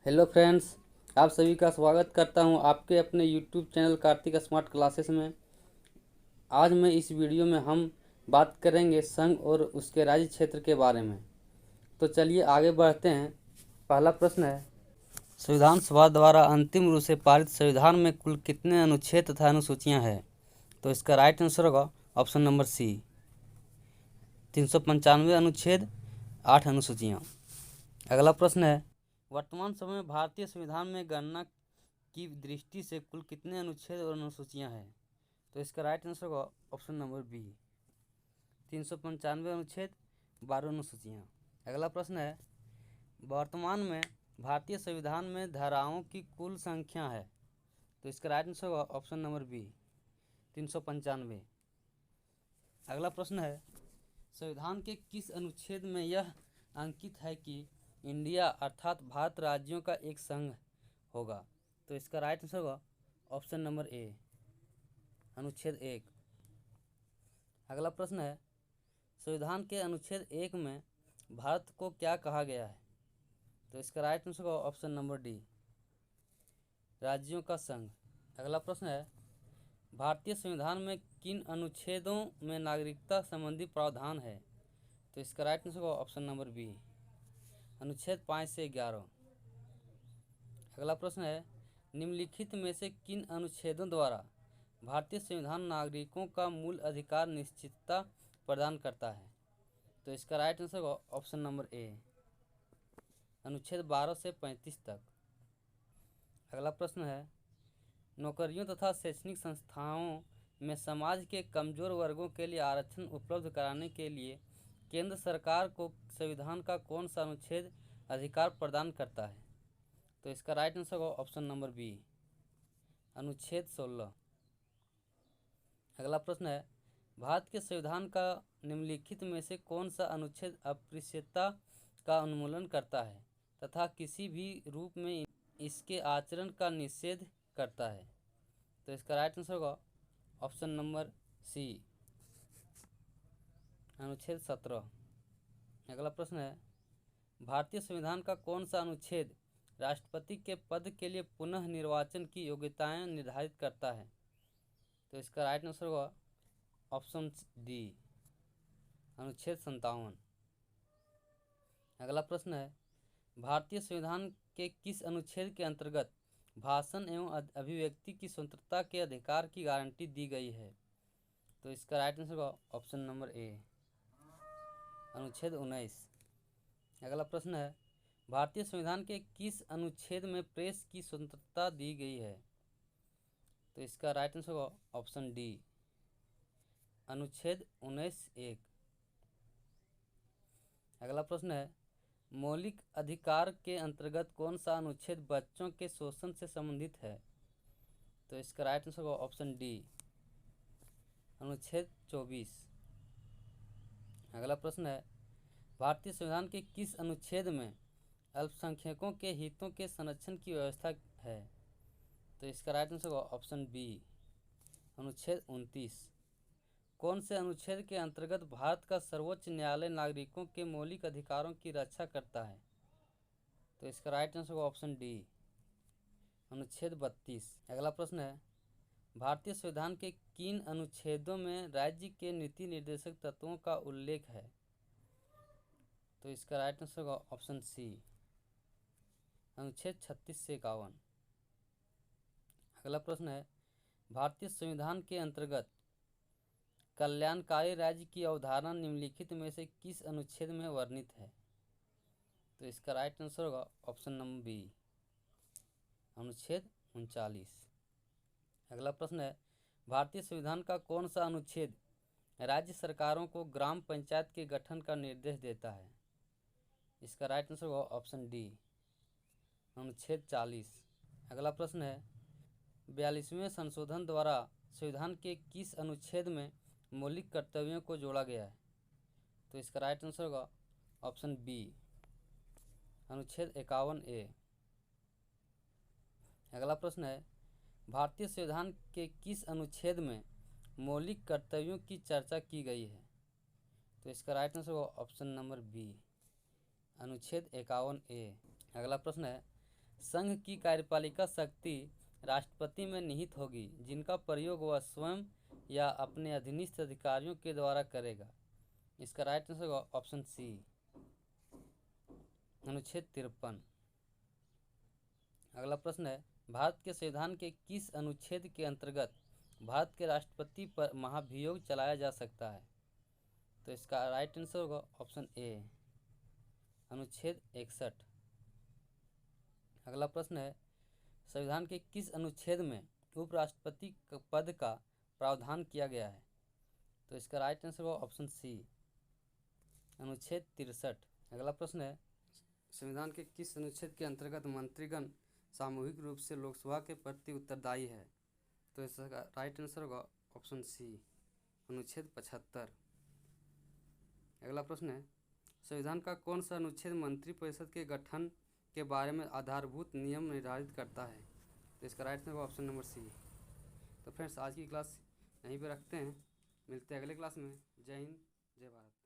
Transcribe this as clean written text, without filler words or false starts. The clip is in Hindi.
हेलो फ्रेंड्स, आप सभी का स्वागत करता हूं आपके अपने YouTube channel Kartik smart classes में। आज मैं इस वीडियो में हम बात करेंगे संघ और उसके राज्य क्षेत्र के बारे में। तो चलिए आगे बढ़ते हैं। पहला प्रश्न है, संविधान सभा द्वारा अंतिम रूप से पारित संविधान में कुल कितने अनुच्छेद तथा अनुसूचियाँ हैं? तो इसका राइट आंसर होगा ऑप्शन नंबर सी, 395 अनुच्छेद, 8 अनुसूचियाँ। अगला प्रश्न है, वर्तमान समय में भारतीय संविधान में गणना की दृष्टि से कुल कितने अनुच्छेद और अनुसूचियाँ हैं? तो इसका राइट आंसर होगा ऑप्शन नंबर बी, 395 अनुच्छेद, 12 अनुसूचियाँ। अगला प्रश्न है, वर्तमान में भारतीय संविधान में धाराओं की कुल संख्या है? तो इसका राइट आंसर होगा ऑप्शन नंबर बी, 395। अगला प्रश्न है, संविधान के किस अनुच्छेद में यह अंकित है कि इंडिया अर्थात भारत राज्यों का एक संघ होगा? तो इसका राइट आंसर होगा ऑप्शन नंबर ए, अनुच्छेद 1। अगला प्रश्न है, संविधान के अनुच्छेद 1 में भारत को क्या कहा गया है? तो इसका राइट आंसर होगा ऑप्शन नंबर डी, राज्यों का संघ। अगला प्रश्न है, भारतीय संविधान में किन अनुच्छेदों में नागरिकता संबंधी प्रावधान है? तो इसका राइट आंसर होगा ऑप्शन नंबर बी, अनुच्छेद 5 से 11। अगला प्रश्न है, निम्नलिखित में से किन अनुच्छेदों द्वारा भारतीय संविधान नागरिकों का मूल अधिकार निश्चितता प्रदान करता है? तो इसका राइट आंसर होगा ऑप्शन नंबर ए, अनुच्छेद 12 से 35 तक। अगला प्रश्न है, नौकरियों तथा शैक्षणिक संस्थाओं में समाज के कमजोर वर्गों के लिए आरक्षण उपलब्ध कराने के लिए केंद्र सरकार को संविधान का कौन सा अनुच्छेद अधिकार प्रदान करता है? तो इसका राइट आंसर होगा ऑप्शन नंबर बी, अनुच्छेद 16। अगला प्रश्न है, भारत के संविधान का निम्नलिखित में से कौन सा अनुच्छेद अस्पृश्यता का उन्मूलन करता है तथा किसी भी रूप में इसके आचरण का निषेध करता है? तो इसका राइट आंसर होगा ऑप्शन नंबर सी, अनुच्छेद 17। अगला प्रश्न है, भारतीय संविधान का कौन सा अनुच्छेद राष्ट्रपति के पद के लिए पुनः निर्वाचन की योग्यताएं निर्धारित करता है? तो इसका राइट आंसर होगा ऑप्शन डी, अनुच्छेद 57। अगला प्रश्न है, भारतीय संविधान के किस अनुच्छेद के अंतर्गत भाषण एवं अभिव्यक्ति की स्वतंत्रता के अधिकार की गारंटी दी गई है? तो इसका राइट आंसर होगा ऑप्शन नंबर ए, अनुच्छेद 19। अगला प्रश्न है, भारतीय संविधान के किस अनुच्छेद में प्रेस की स्वतंत्रता दी गई है? तो इसका राइट आंसर होगा ऑप्शन डी, अनुच्छेद 19(1). अगला प्रश्न है, मौलिक अधिकार के अंतर्गत कौन सा अनुच्छेद बच्चों के शोषण से संबंधित है? तो इसका राइट आंसर होगा ऑप्शन डी, अनुच्छेद 24। अगला प्रश्न है, भारतीय संविधान के किस अनुच्छेद में अल्पसंख्यकों के हितों के संरक्षण की व्यवस्था है? तो इसका राइट आंसर होगा ऑप्शन बी, अनुच्छेद 29। कौन से अनुच्छेद के अंतर्गत भारत का सर्वोच्च न्यायालय नागरिकों के मौलिक अधिकारों की रक्षा करता है? तो इसका राइट आंसर होगा ऑप्शन डी, अनुच्छेद 32। अगला प्रश्न है, भारतीय संविधान के किन अनुच्छेदों में राज्य के नीति निर्देशक तत्वों का उल्लेख है? तो इसका राइट आंसर होगा ऑप्शन सी, अनुच्छेद 36 से 51। अगला प्रश्न है, भारतीय संविधान के अंतर्गत कल्याणकारी राज्य की अवधारणा निम्नलिखित में से किस अनुच्छेद में वर्णित है? तो इसका राइट आंसर होगा ऑप्शन नंबर बी, अनुच्छेद 39। अगला प्रश्न है, भारतीय संविधान का कौन सा अनुच्छेद राज्य सरकारों को ग्राम पंचायत के गठन का निर्देश देता है? इसका राइट आंसर होगा ऑप्शन डी, अनुच्छेद 40। अगला प्रश्न है, 42वें संशोधन द्वारा संविधान के किस अनुच्छेद में मौलिक कर्तव्यों को जोड़ा गया है? तो इसका राइट आंसर होगा ऑप्शन बी, अनुच्छेद 51(a). अगला प्रश्न है, भारतीय संविधान के किस अनुच्छेद में मौलिक कर्तव्यों की चर्चा की गई है? तो इसका राइट आंसर होगा ऑप्शन नंबर बी, अनुच्छेद 51(a). अगला प्रश्न है, संघ की कार्यपालिका शक्ति राष्ट्रपति में निहित होगी, जिनका प्रयोग वह स्वयं या अपने अधीनस्थ अधिकारियों के द्वारा करेगा। इसका राइट आंसर होगा ऑप्शन सी, अनुच्छेद 53। अगला प्रश्न है, भारत के संविधान के किस अनुच्छेद के अंतर्गत भारत के राष्ट्रपति पर महाभियोग चलाया जा सकता है? तो इसका राइट आंसर होगा ऑप्शन ए, अनुच्छेद 61। अगला प्रश्न है, संविधान के किस अनुच्छेद में उपराष्ट्रपति पद का प्रावधान किया गया है? तो इसका राइट आंसर होगा ऑप्शन सी, अनुच्छेद 63। अगला प्रश्न है, संविधान के किस अनुच्छेद के अंतर्गत मंत्रीगण सामूहिक रूप से लोकसभा के प्रति उत्तरदायी है? तो इसका राइट आंसर होगा ऑप्शन सी, अनुच्छेद 75। अगला प्रश्न है, संविधान का कौन सा अनुच्छेद मंत्रिपरिषद के गठन के बारे में आधारभूत नियम निर्धारित करता है? तो इसका राइट आंसर होगा ऑप्शन नंबर सी। तो फ्रेंड्स, आज की क्लास यहीं पे रखते हैं, मिलते हैं अगले क्लास में। जय हिंद, जय भारत।